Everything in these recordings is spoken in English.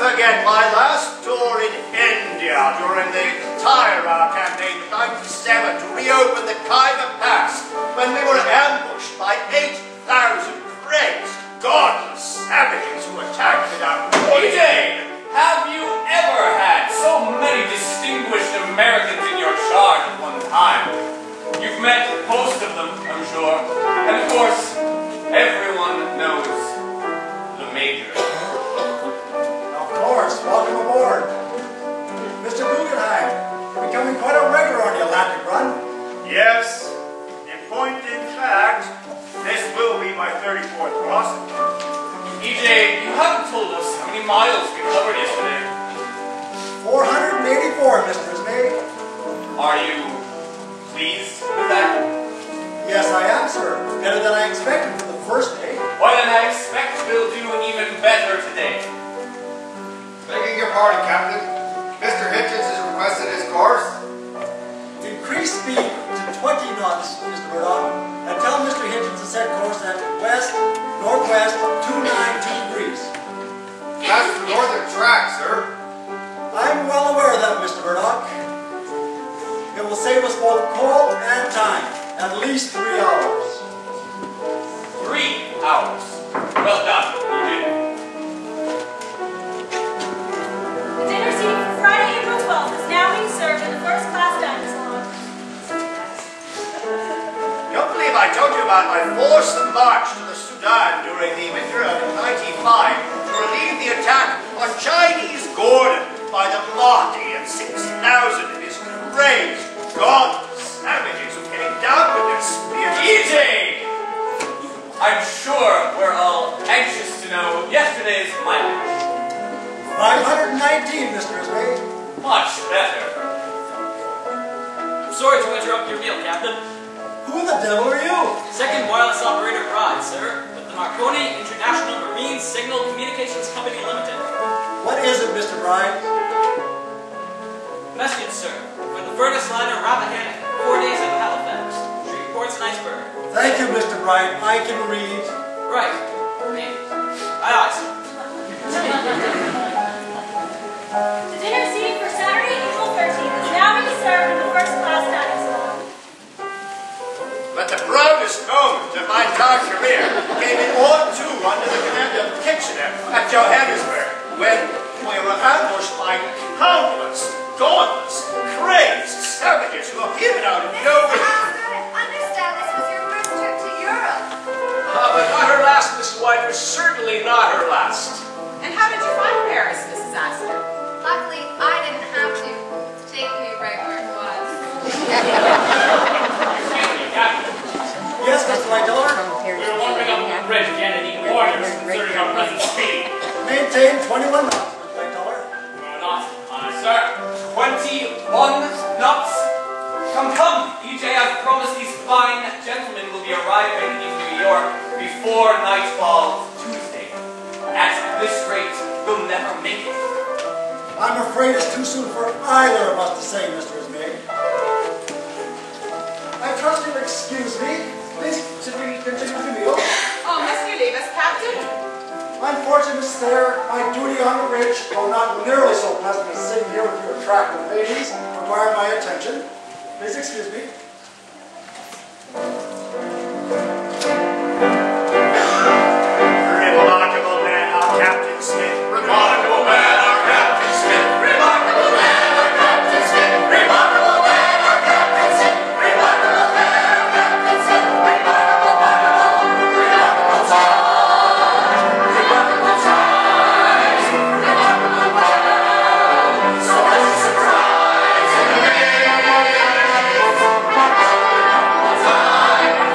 forget my last tour in India during the Titanic campaign of '97 to reopen the Khyber Pass when we were ambushed by 8,000 crazed, godless savages who attacked without warning. Have you ever had so many distinguished Americans in your charge at one time? You've met most of them, I'm sure. And of course, everyone knows the Major. Of course, welcome aboard. Mr. Guggenheim, you're becoming quite a regular on the Atlantic run. Yes, in point in fact, this will be my 34th crossing. EJ, you haven't told us how many miles we covered yesterday. 484, Mr. Ismay. Are you pleased with that? Yes, I am, sir. Better than I expected for the first day. Well, then I expect we'll do even better today. Begging your pardon, Captain. Mr. Hitchens has requested his course. Increase speed to 20 knots, Mr. Murdoch, and tell Mr. Hitchens to set course at west-northwest 292 degrees. That's the northern track, sir. I'm well aware of that, Mr. Murdoch. It will save us both coal and time. At least 3 hours. 3 hours. Well done, EJ. The dinner seating for Friday, April 12th is now being served in the first-class dining salon. Don't believe I told you about my forced march to the Sudan during the winter of '95 to relieve the attack on Chinese Gordon by the Mahdi and 6,000 of his crazed, godless savages who came down with their spears. EJ! I'm sure we're all anxious to know yesterday's mileage. 519, Mr. Ismay. Much better. I'm sorry to interrupt your meal, Captain. Who the devil are you? Second wireless operator Pride, sir, with the Marconi International Marine Signal Communications Company Limited. What is it, Mr. Bride? Message, sir, for the furnace liner Rappahannock, 4 days at Halifax. She reports an iceberg. Thank you, Mr. Bride. I can read. Right. Me. Aye, aye, sir. The dinner seating for Saturday, April 13th is now being served in the first-class dining salon. But the proudest moment of my entire career came in Ord 2 under the command of Kitchener at Johannesburg, when we were ambushed by countless, godless, crazed savages who appeared out of nowhere. I understand this was your first trip to Europe. But not her last, Mrs. White. Was certainly not her last. And how did you find Paris, Mrs. Astor? Luckily, I didn't have to. Take me right where it was. Yes, Mr. Lightoller? We were warming up the bridge again and need orders concerning our present speed. Maintain 21 knots, Mr. Lightoller. Not, sir. 21 knots. Come, EJ, I've promised these fine gentlemen will be arriving in New York before nightfall Tuesday. At this rate, we'll never make it. I'm afraid it's too soon for either of us to say, Mr. Ismay. I trust you'll excuse me. Please, should we continue the meal? Oh, must you leave us, Captain? Unfortunately, sir, my duty on the bridge, though not nearly so pleasant as sitting here with your attractive ladies, require my attention. Please excuse me. Remarkable man, our Captain Smith. Remarkable man, our Captain Smith. Remarkable man, our Captain Smith. Remarkable man, our Captain Smith. Remarkable man, our Captain Smith. Remarkable man, remarkable time. Remarkable times. Remarkable man. So much surprise in the rain. Remarkable time.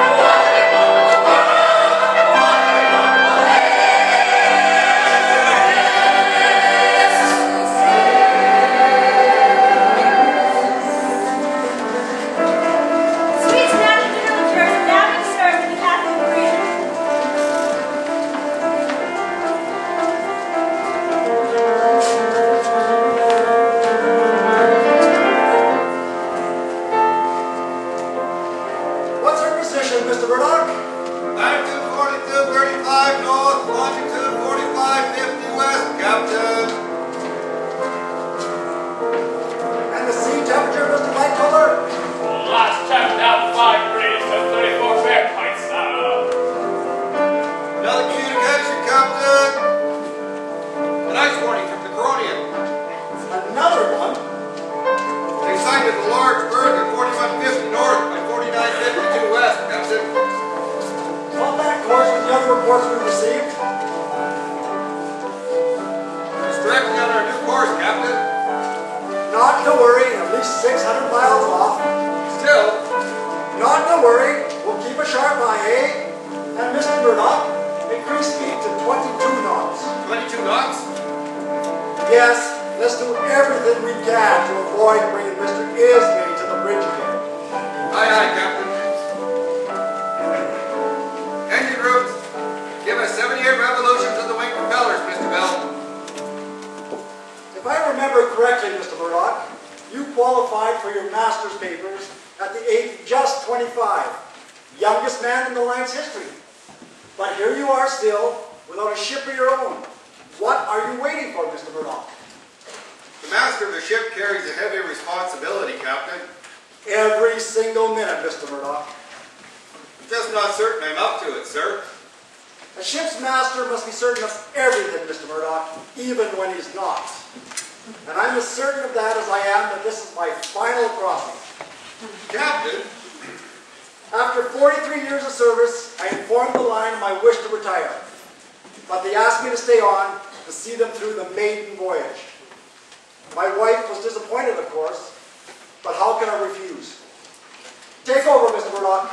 is a large berth at 4150 north by 4952 west, Captain. On that course with the other reports we received. It's directly on our new course, Captain. Not to worry, at least 600 miles off. Still, Not to worry, we'll keep a sharp eye, eh? And Mr. Murdoch, increase speed to 22 knots. 22 knots. Yes, let's do everything we can to avoid bringing Mr. Ismay to the bridge again. Aye, aye, Captain. Engine rooms, give us 78 revolutions of the wing propellers, Mr. Bell. If I remember correctly, Mr. Murdoch, you qualified for your master's papers at the age of just 25. Youngest man in the line's history. But here you are still, without a ship of your own. What are you waiting for, Mr. Murdoch? The master of the ship carries a heavy responsibility, Captain. Every single minute, Mr. Murdoch. I'm just not certain I'm up to it, sir. A ship's master must be certain of everything, Mr. Murdoch, even when he's not. And I'm as certain of that as I am that this is my final crossing. Captain? After 43 years of service, I informed the line of my wish to retire. But they asked me to stay on to see them through the maiden voyage. My wife was disappointed, of course, but how can I refuse? Take over, Mr. Murdoch.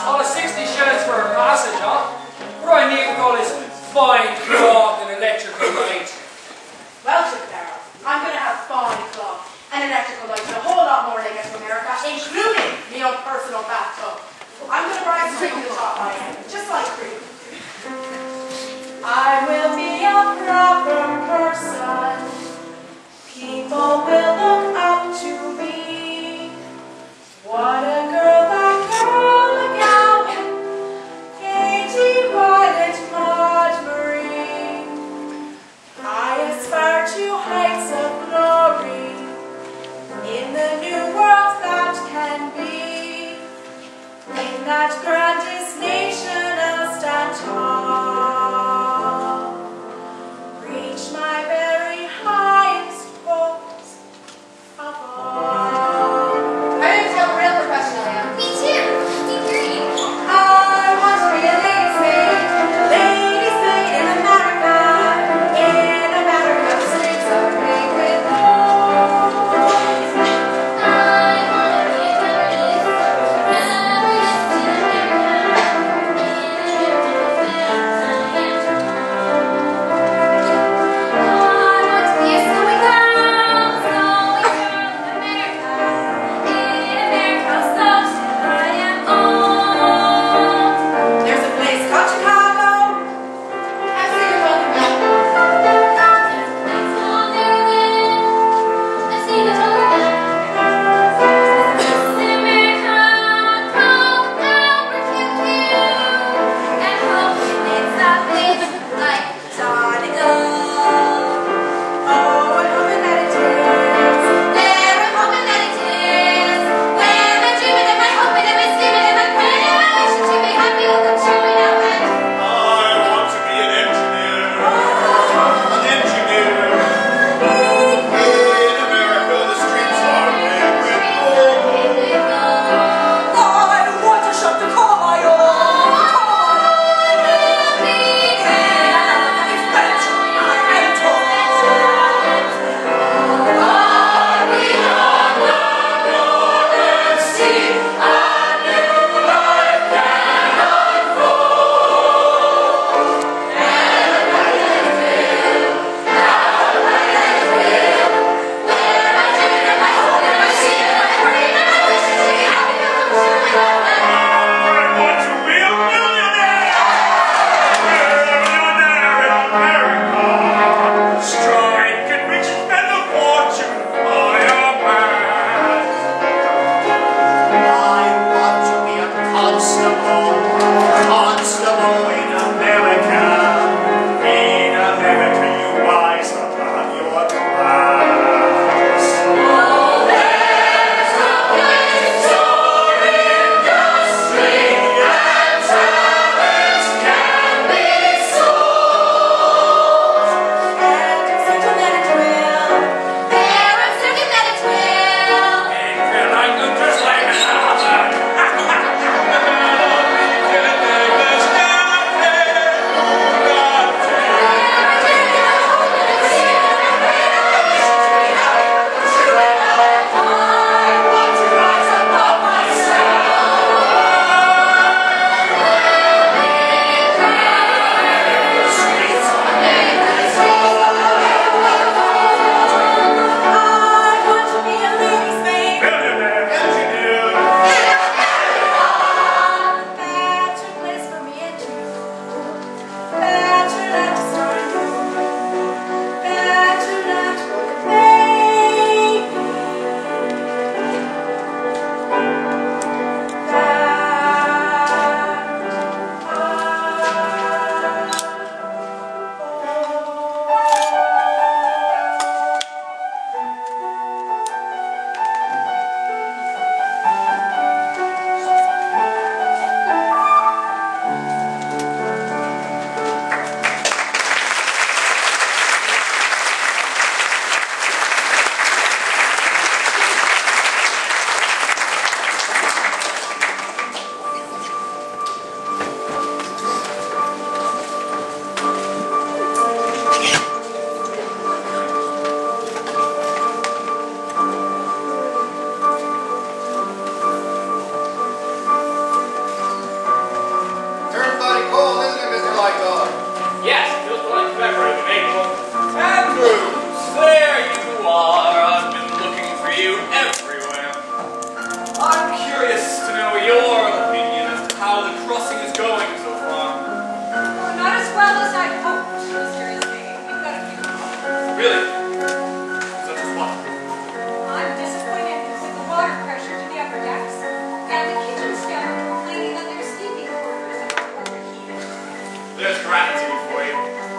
all the 60 shillings for a passage, huh? What do I need with all this fine cloth and electrical light? Well, Chip Darrell, I'm going to have fine cloth and electrical light and a whole lot more they get from America, including my own personal bathtub. I'm going to ride straight to the top, I am, just like Creed. I will be a proper person. People will look up to me. What a girl, that girl, a gal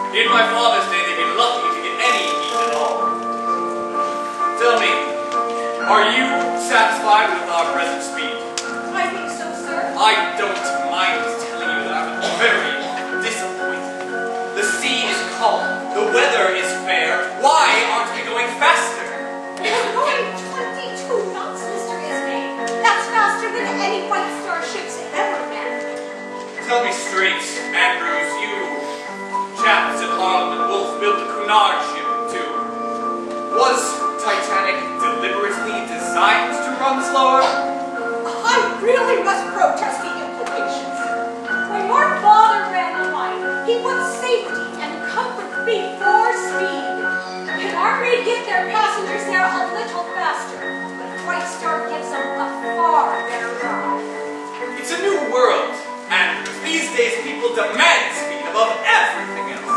In my father's day, they'd be lucky to get any heat at all. Tell me, are you satisfied with our present speed? I think so, sir. I don't mind telling you that I'm very disappointed. The sea is calm, the weather is fair. Why aren't we going faster? We're going 22 knots, Mr. Ismay. That's faster than any White Star ships ever met. Tell me straight, Andrews, you chaps at Harlem and Wolf built the Cunard ship, too. Was Titanic deliberately designed to run slower? I really must protest the implications. When your father ran the line, he put safety and comfort before speed. And our may get their passengers there a little faster, but White Star gives them a far better ride. It's a new world, Andrews. These days people demand speed above everything else.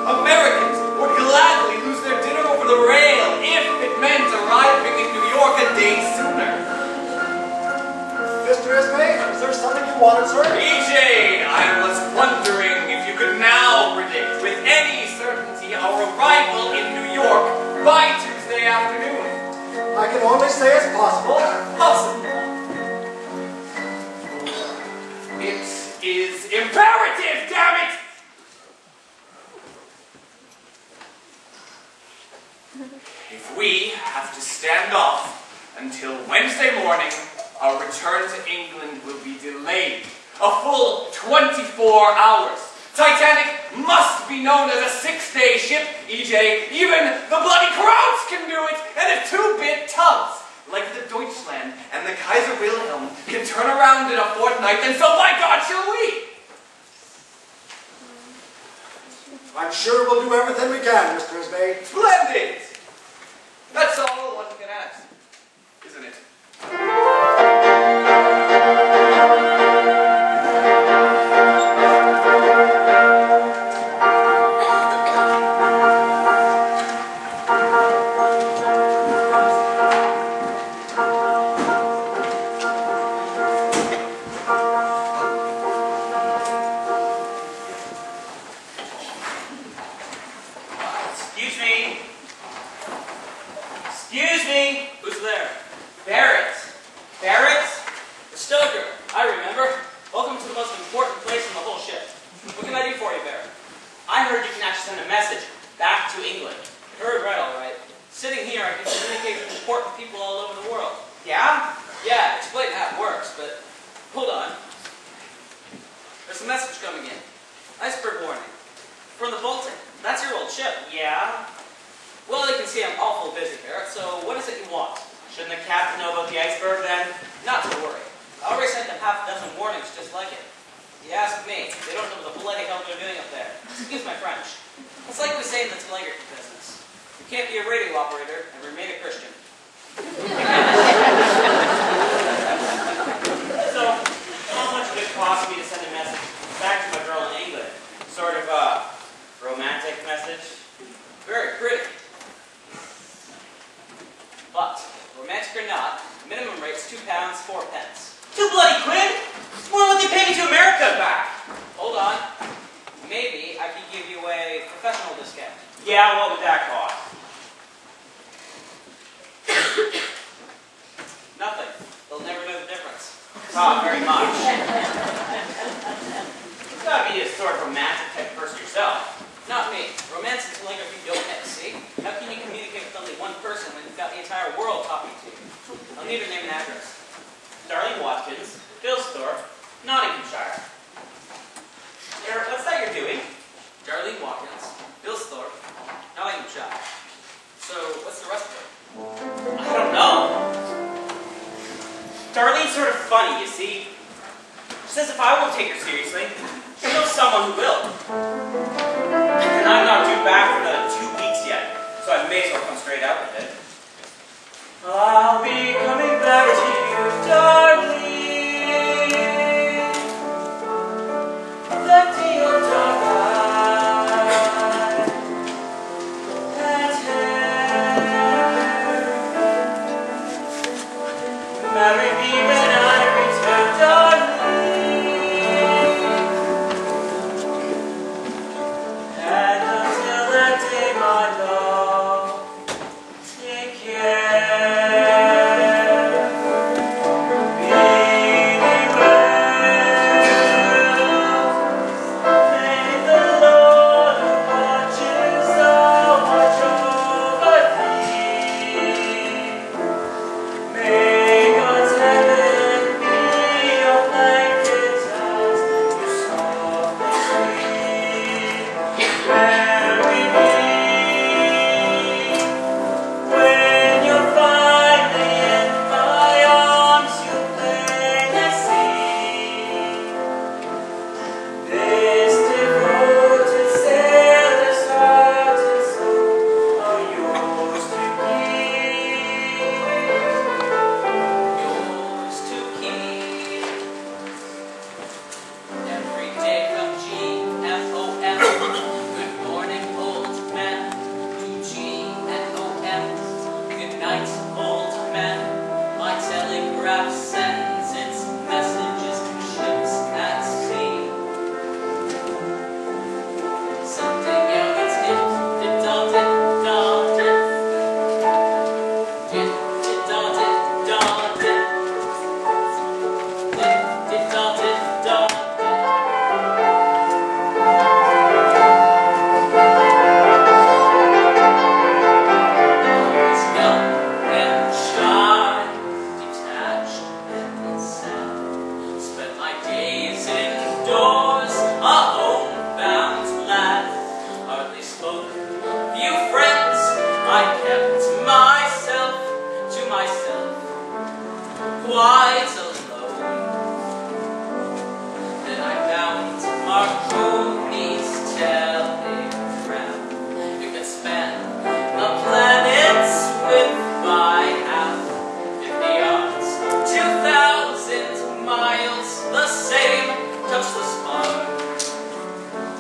Americans would gladly lose their dinner over the rail if it meant arriving in New York a day sooner. Mr. Ismay, is there something you wanted, sir? EJ, I was wondering if you could now predict with any certainty our arrival in New York by Tuesday afternoon. I can only say it's possible. Possible. It is imperative, damn it! If we have to stand off until Wednesday morning, our return to England will be delayed a full 24 hours. Titanic must be known as a 6-day ship, EJ. Even the bloody crowds can do it, and if two-bit tubs like the Deutschland and the Kaiser Wilhelm can turn around in a fortnight, then so by God shall we! I'm sure we'll do everything we can, Mr. Ismay. Splendid! That's all one can ask, isn't it? Excuse me. Excuse me. Who's there? Barrett. Barrett? The stoker. I remember. Welcome to the most important place in the whole ship. What can I do for you, Barrett? I heard you can actually send a message back to England. Heard right, all right. Sitting here, I can communicate with important people all over the world. Yeah? Yeah, explain how it works, but hold on. There's a message coming in. Iceberg warning. From the Baltic. That's your old ship. Yeah? Well, you can see I'm awful busy, Barrett, so what is it you want? Shouldn't the captain know about the iceberg then? Not to worry. I already sent them half a dozen warnings just like it. You ask me, they don't know what the bloody hell they're doing up there. Excuse my French. It's like we say in the telegraphy business. You can't be a radio operator and remain a Christian. So, how much would it cost me to send a message back to my girl in England? Sort of a romantic message? Very pretty. But, romantic or not, minimum rate's £2, 4 pence. 2 bloody quid? More than they pay me to America and back. Hold on. Maybe I could give you a professional discount. Yeah, what would that cost? Nothing. They'll never know the difference. Not very much. You've got to be a sort of romantic type person yourself. Not me. Romance and telegraphy don't mix, see? How can you communicate with only one person when you've got the entire world talking to you? I'll need her name and address. Darlene Watkins, Billsthorpe, Nottinghamshire. What's that you're doing? Darlene Watkins, Billsthorpe, Nottinghamshire. So, what's the rest of it? I don't know. Darlene's sort of funny, you see. She says if I won't take her seriously, she'll know someone who will. And I'm not due back for another 2 weeks yet, so I may as well come straight out with it. I'll be coming back to you, darling. The deal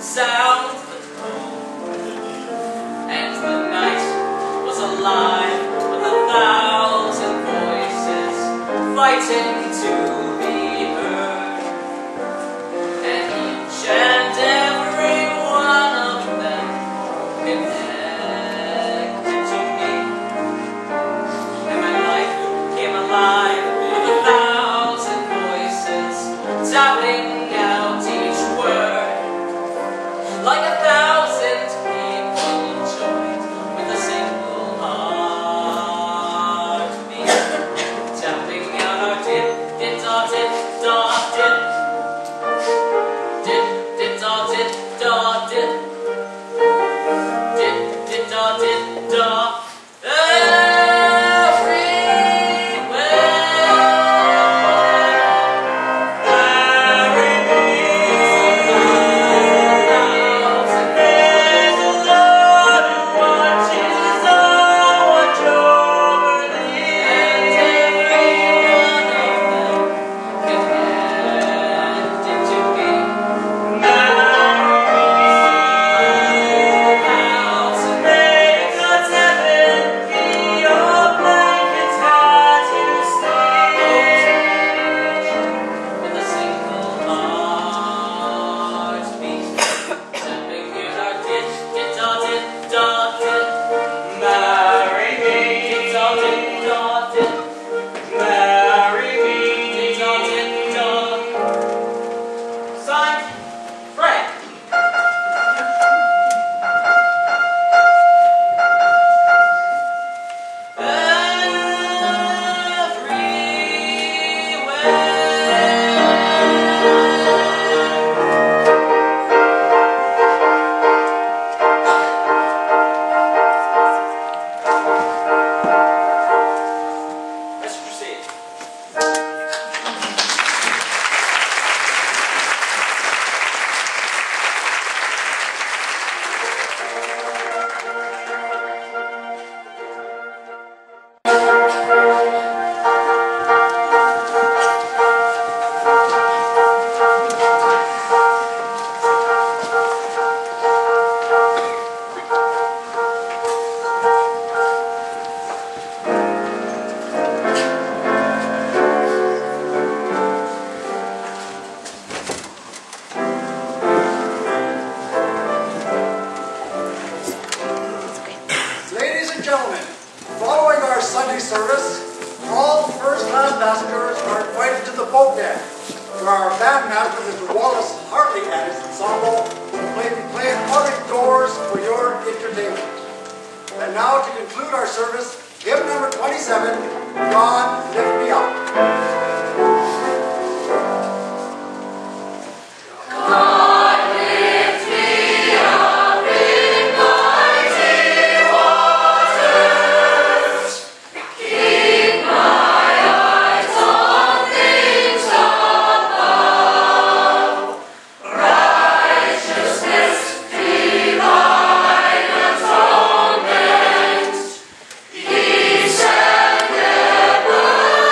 sounds of home. And the night was alive with 1,000 voices fighting to be heard. And each and every one of them connected to me. And my life came alive with 1,000 voices tapping out each word. Like 1,000 people joined with a single heartbeat, tapping out our dip, dip, da, dip, da, dip, dip, dip, da, dip, da, dip, dip, dip, da, dip, da. And now to conclude our service, hymn number 27, God Lift Me Up. Peace and never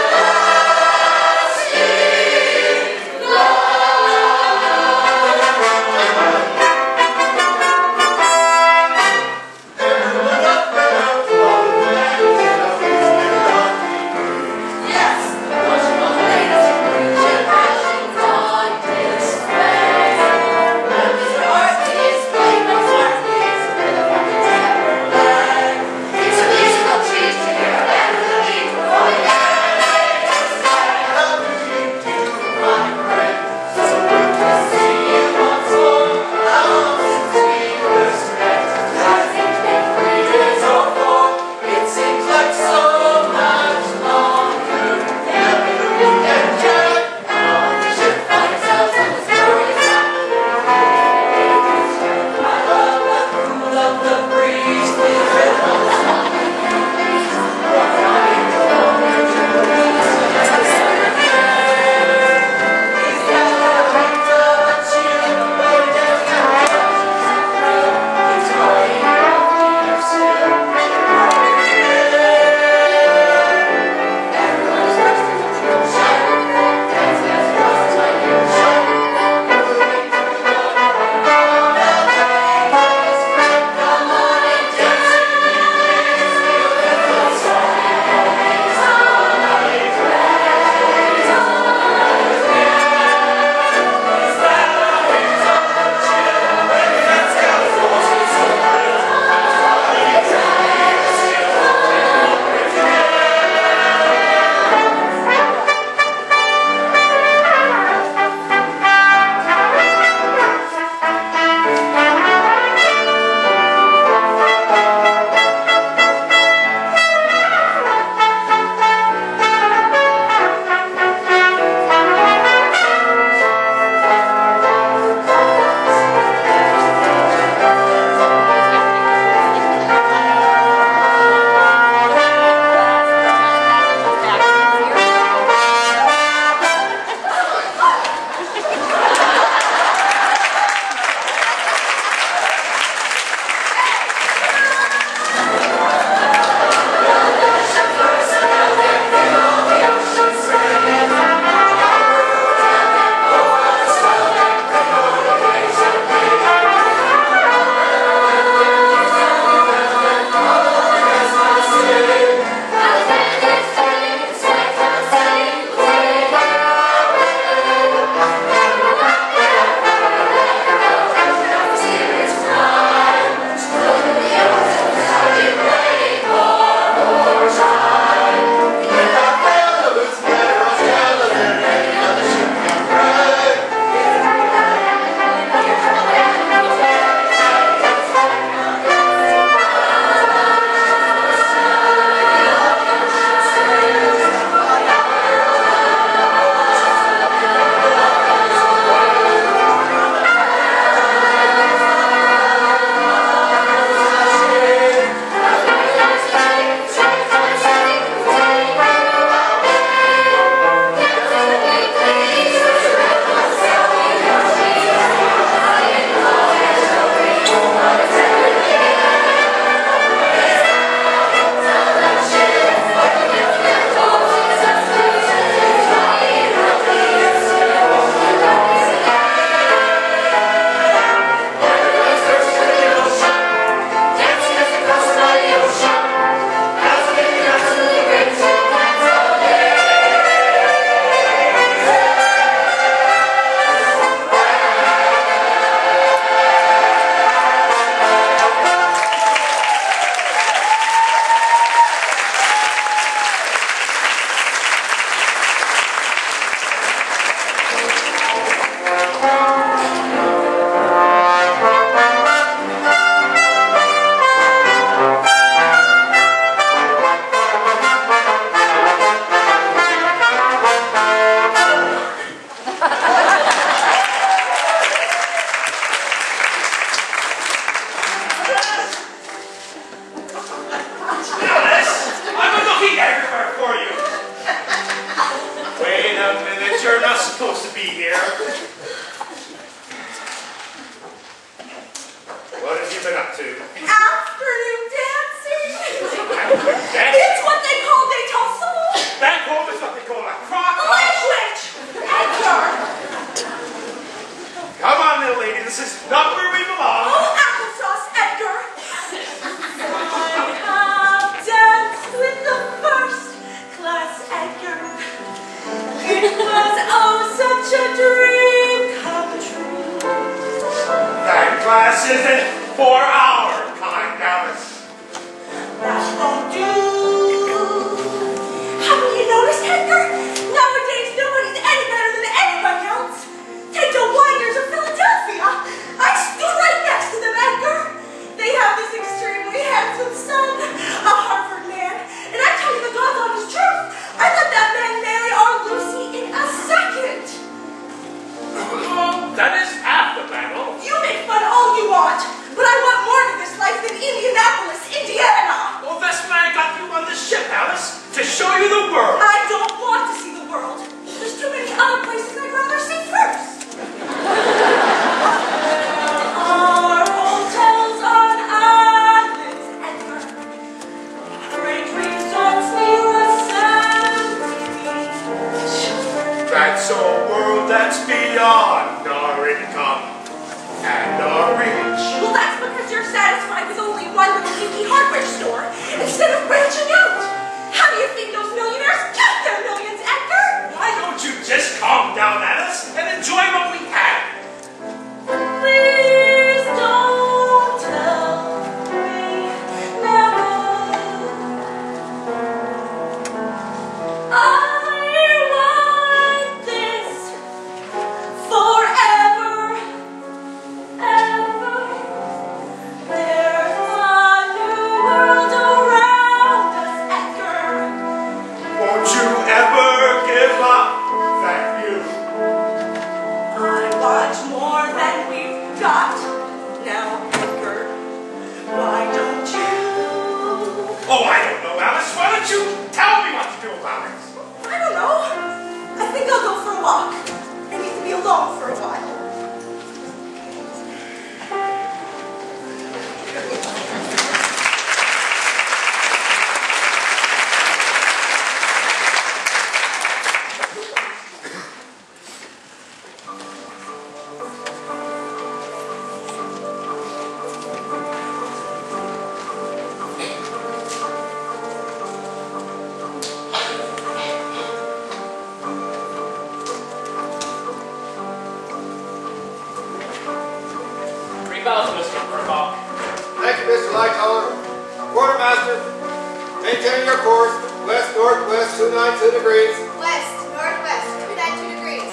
been up to? Afternoon dancing. That's It's what they call détensement. back home is what they call a crock. Language. Edgar. Come on, little lady, this is not where we belong. Oh, applesauce, Edgar. I have danced with the first class, Edgar. It was oh such a dream come true. That class isn't for our kind, Alice. That won't do. Haven't you noticed, Edgar? Nowadays, nobody's any better than anybody else. Take the Winders of Philadelphia. I stood right next to them, Edgar. They have this extremely handsome son, a Harvard man, and I tell you the God's honest truth. I let that man marry our Lucy in a second. Well, that is half the battle. You make fun all you want, but I want more to this life than Indianapolis, Indiana. Well, that's why I got you on the ship, Alice, to show you the world. I don't want to see the world. There's too many other places I'd rather see first. Our hotels on islands, Edgar. Great resorts near a sandy beach. That's a world that's beyond our income and our reach. Well, that's because you're satisfied with only one little dinky hardware store instead of branching out. How do you think those millionaires get their millions, Edgar? Why don't you just calm down, Alice, and enjoy what we have? Please don't tell me never. I want this forever, ever. There's a new world around us, Edgar. Won't you ever give up that view? I want more than we've got now, Edgar. Why don't you? Oh, I don't know, Alice. Why don't you tell me what to do about it? I don't know. I think I'll go for a walk. I need to be alone for a while. Mr. Murdoch. Thank you, Mr. Lightoller. Quartermaster, maintain your course, west-northwest 292 degrees.